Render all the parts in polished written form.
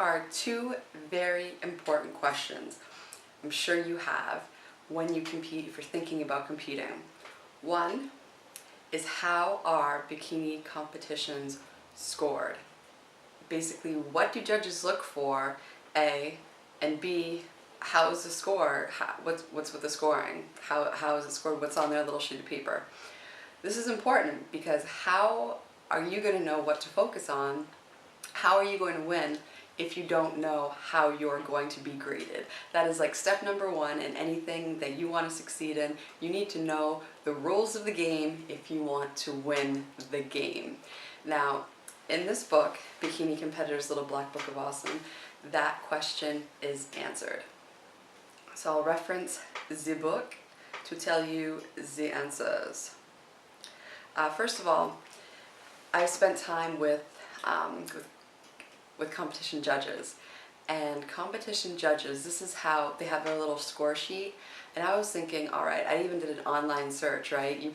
are two very important questions I'm sure you have when you compete, if you're thinking about competing. One is, how are bikini competitions scored? Basically, what do judges look for, A, and B, how is the score? What's with the scoring? How is it scored? What's on their little sheet of paper? This is important because how are you going to know what to focus on? How are you going to win if you don't know how you're going to be graded? That is like step number one in anything that you want to succeed in. You need to know the rules of the game if you want to win the game. Now, in this book, Bikini Competitor's Little Black Book of Awesome, that question is answered. So I'll reference the book to tell you the answers. First of all, I've spent time with competition judges, and competition judges, this is how they have their little score sheet. And I was thinking, all right, I even did an online search, right? You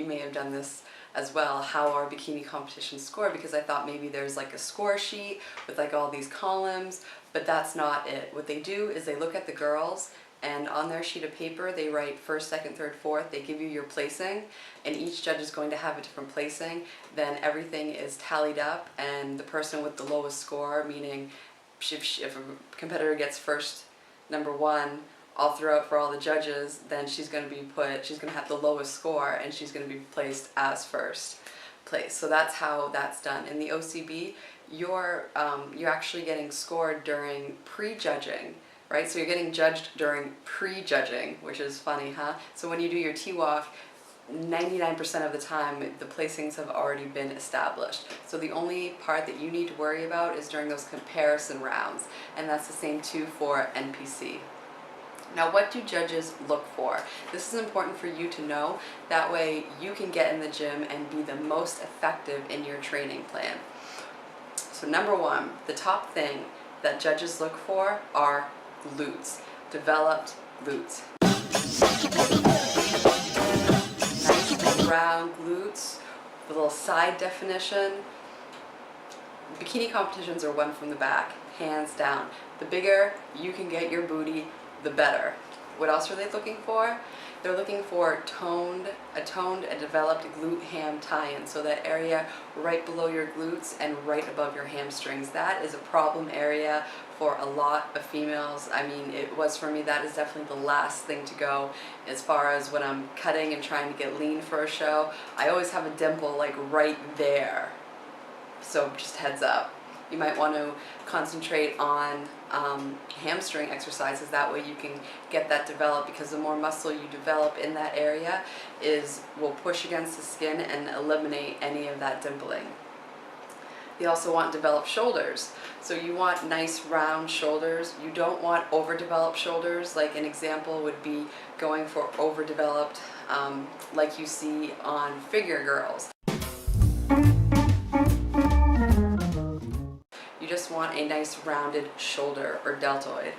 may have done this as well. How are bikini competitions scored? Because I thought maybe there's like a score sheet with like all these columns, but that's not it. What they do is they look at the girls, and on their sheet of paper they write first, second, third, fourth. They give you your placing, and each judge is going to have a different placing. Then everything is tallied up, and the person with the lowest score, meaning if a competitor gets first, number one, all throughout for all the judges, then she's going to have the lowest score, and she's going to be placed as first place. So that's how that's done. In the OCB, you're actually getting scored during pre-judging. Right? So you're getting judged during pre-judging, which is funny, huh? So when you do your T-walk, 99% of the time the placings have already been established. So the only part that you need to worry about is during those comparison rounds, and that's the same too for NPC. Now, what do judges look for? This is important for you to know. That way you can get in the gym and be the most effective in your training plan. So number one, the top thing that judges look for are glutes, developed glutes. Nice round glutes, the little side definition. Bikini competitions are won from the back, hands down. The bigger you can get your booty, the better. What else are they looking for? They're looking for a toned and developed glute ham tie-in, so that area right below your glutes and right above your hamstrings. That is a problem area for a lot of females. I mean, it was for me. That is definitely the last thing to go as far as when I'm cutting and trying to get lean for a show. I always have a dimple like right there. So just heads up. You might want to concentrate on hamstring exercises. That way you can get that developed, because the more muscle you develop in that area will push against the skin and eliminate any of that dimpling. You also want developed shoulders. So you want nice round shoulders. You don't want overdeveloped shoulders. Like an example would be going for overdeveloped, like you see on figure girls. You just want a nice rounded shoulder or deltoid.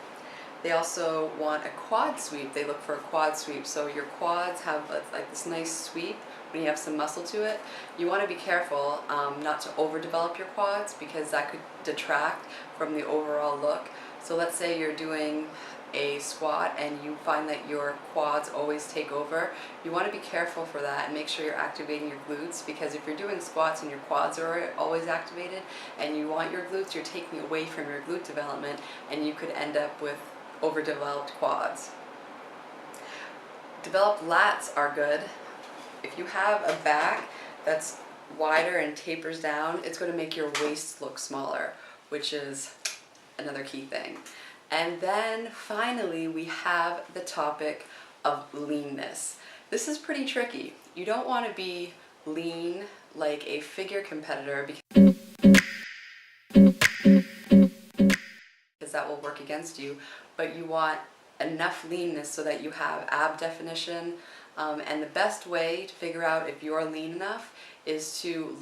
They also want a quad sweep. They look for a quad sweep. So your quads have like this nice sweep when you have some muscle to it. You want to be careful not to overdevelop your quads, because that could detract from the overall look. So let's say you're doing a squat and you find that your quads always take over. You want to be careful for that and make sure you're activating your glutes, because if you're doing squats and your quads are always activated and you want your glutes, you're taking away from your glute development, and you could end up with overdeveloped quads. Developed lats are good. If you have a back that's wider and tapers down, it's going to make your waist look smaller, which is another key thing. And then finally we have the topic of leanness. This is pretty tricky. You don't want to be lean like a figure competitor, because that will work against you, but you want enough leanness so that you have ab definition. And the best way to figure out if you're lean enough is to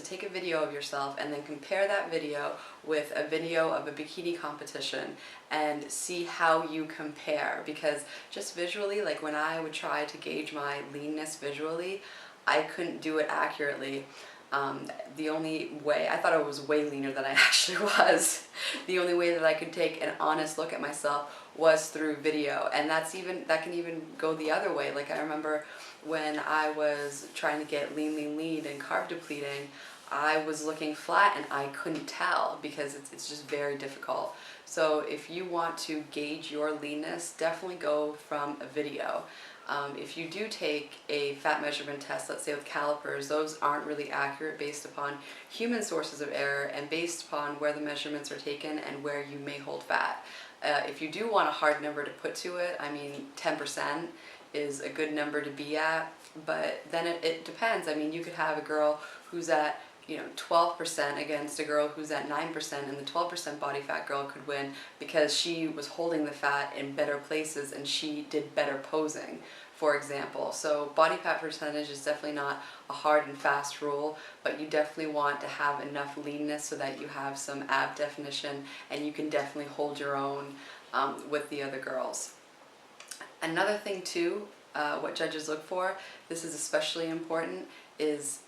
take a video of yourself and then compare that video with a video of a bikini competition and see how you compare. Because just visually, like when I would try to gauge my leanness visually, I couldn't do it accurately. The only way, I thought I was way leaner than I actually was. The only way that I could take an honest look at myself was through video, and that can even go the other way. Like I remember when I was trying to get lean and carb depleting, I was looking flat and I couldn't tell because it's just very difficult. So if you want to gauge your leanness, definitely go from a video. If you do take a fat measurement test, let's say with calipers, those aren't really accurate based upon human sources of error and based upon where the measurements are taken and where you may hold fat. If you do want a hard number to put to it, I mean 10% is a good number to be at, but then it depends. I mean, you could have a girl who's at 12% against a girl who's at 9%, and the 12% body fat girl could win because she was holding the fat in better places and she did better posing, for example. So body fat percentage is definitely not a hard and fast rule, but you definitely want to have enough leanness so that you have some ab definition and you can definitely hold your own with the other girls. Another thing too, what judges look for, this is especially important, is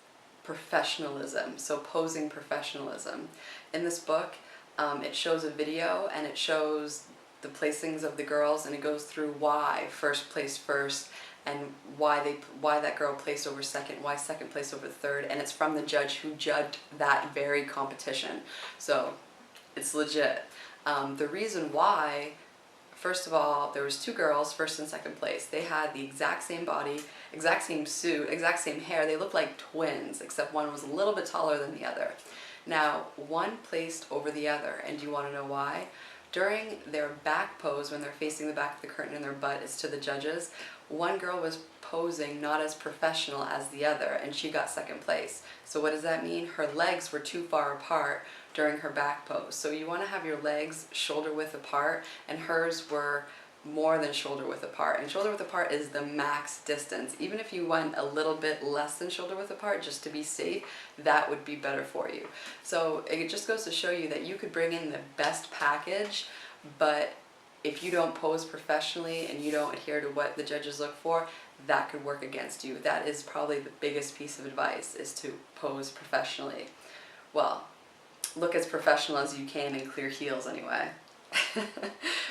professionalism, so posing professionalism. In this book, it shows a video and it shows the placings of the girls, and it goes through why first place first and why that girl placed over second, why second place over third, and it's from the judge who judged that very competition. So it's legit. The reason why, first of all, there was two girls, first and second place. They had the exact same body, exact same suit, exact same hair. They looked like twins, except one was a little bit taller than the other. Now, one placed over the other, and do you want to know why? During their back pose, when they're facing the back of the curtain and their butt is to the judges, one girl was posing not as professional as the other, and she got second place. So what does that mean? Her legs were too far apart during her back pose. So you want to have your legs shoulder width apart, and hers were more than shoulder width apart. And shoulder width apart is the max distance. Even if you went a little bit less than shoulder width apart, just to be safe, that would be better for you. So it just goes to show you that you could bring in the best package, but if you don't pose professionally and you don't adhere to what the judges look for, that could work against you. That is probably the biggest piece of advice, is to pose professionally. Well, look as professional as you can in clear heels anyway.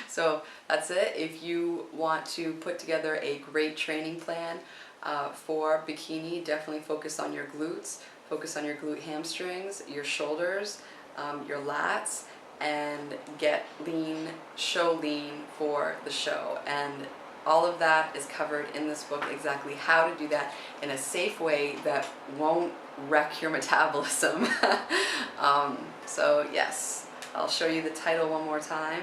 So that's it. If you want to put together a great training plan for bikini, definitely focus on your glutes, focus on your glute hamstrings, your shoulders, your lats, and get lean, show lean for the show. And all of that is covered in this book, exactly how to do that in a safe way that won't wreck your metabolism. So yes, I'll show you the title one more time.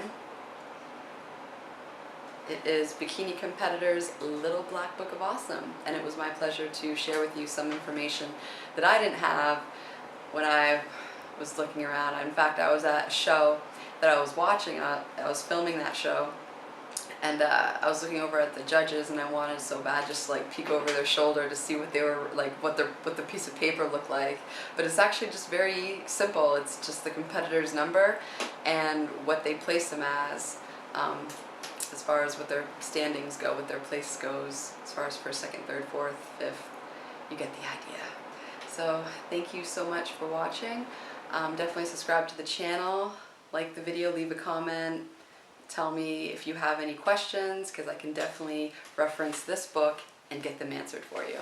It is Bikini Competitor's Little Black Book of Awesome, and it was my pleasure to share with you some information that I didn't have when I was looking around. In fact, I was at a show that I was watching. I was filming that show, and I was looking over at the judges, and I wanted so bad just to like peek over their shoulder to see what they were like, what the piece of paper looked like. But it's actually just very simple. It's just the competitor's number and what they place them as far as what their standings go, what their place goes, as far as first, second, third, fourth, fifth. You get the idea. So thank you so much for watching. Definitely subscribe to the channel, like the video, leave a comment, tell me if you have any questions, because I can definitely reference this book and get them answered for you.